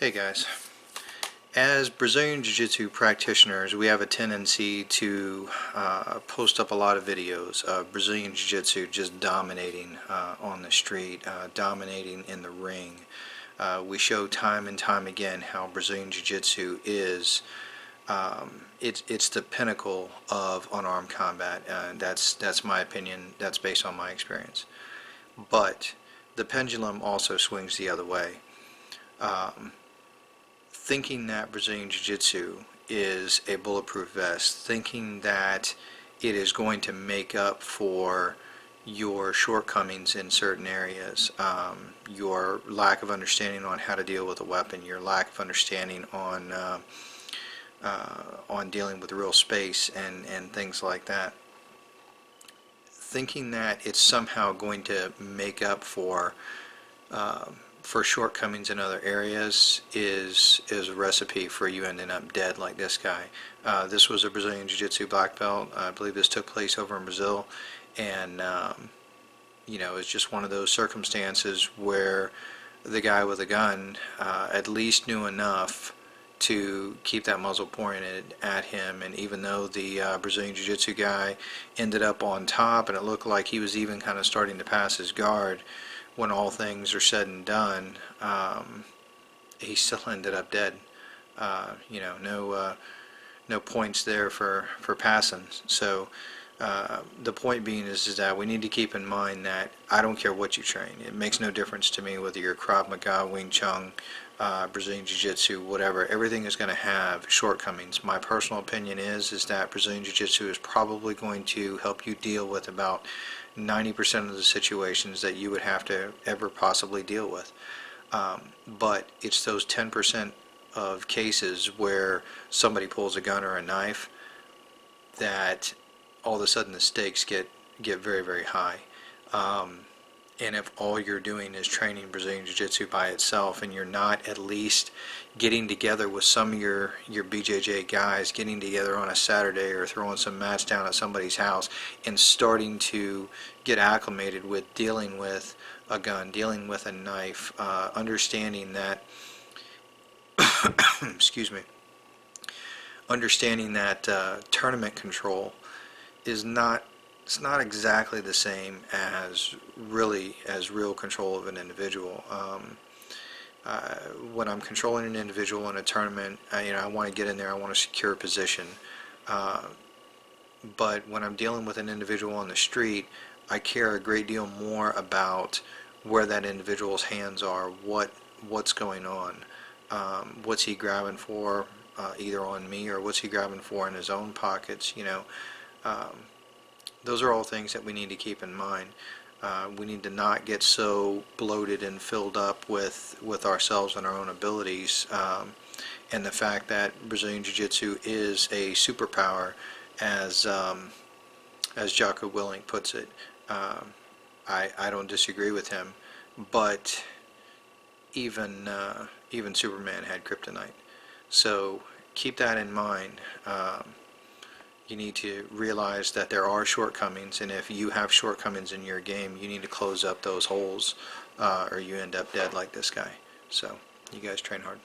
Hey guys, as Brazilian Jiu-Jitsu practitioners, we have a tendency to post up a lot of videos of Brazilian Jiu-Jitsu just dominating on the street, dominating in the ring. We show time and time again how Brazilian Jiu-Jitsu is it's the pinnacle of unarmed combat. That's my opinion. That's based on my experience. But the pendulum also swings the other way. Thinking that Brazilian Jiu-Jitsu is a bulletproof vest, thinking that it is going to make up for your shortcomings in certain areas, your lack of understanding on how to deal with a weapon, your lack of understanding on dealing with real space and things like that. Thinking that it's somehow going to make up for shortcomings in other areas is a recipe for you ending up dead like this guy. This was a Brazilian Jiu-Jitsu black belt. I believe this took place over in Brazil, and it's just one of those circumstances where the guy with a gun at least knew enough to keep that muzzle pointed at him, and even though the Brazilian Jiu-Jitsu guy ended up on top and it looked like he was even kind of starting to pass his guard, when all things are said and done, he still ended up dead. No points there for passing. So the point being is that we need to keep in mind that I don't care what you train. It makes no difference to me whether you're Krav Maga, Wing Chun, Brazilian Jiu-Jitsu, whatever. Everything is going to have shortcomings. My personal opinion is that Brazilian Jiu-Jitsu is probably going to help you deal with about 90% of the situations that you would have to ever possibly deal with. But it's those 10% of cases where somebody pulls a gun or a knife that all of a sudden the stakes get very, very high. And if all you're doing is training Brazilian Jiu-Jitsu by itself, and you're not at least getting together with some of your BJJ guys, getting together on a Saturday or throwing some mats down at somebody's house and starting to get acclimated with dealing with a gun, dealing with a knife, understanding that excuse me, understanding that tournament control is not, it's not exactly the same as real control of an individual. When I'm controlling an individual in a tournament, I want to get in there, I want to secure a position. But when I'm dealing with an individual on the street, I care a great deal more about where that individual's hands are, what's going on, what's he grabbing for, either on me, or what's he grabbing for in his own pockets. Those are all things that we need to keep in mind. We need to not get so bloated and filled up with ourselves and our own abilities, and the fact that Brazilian Jiu-Jitsu is a superpower, as Jocko Willink puts it. I don't disagree with him, but even Superman had kryptonite. So keep that in mind. You need to realize that there are shortcomings, and if you have shortcomings in your game, you need to close up those holes, or you end up dead like this guy. So you guys train hard.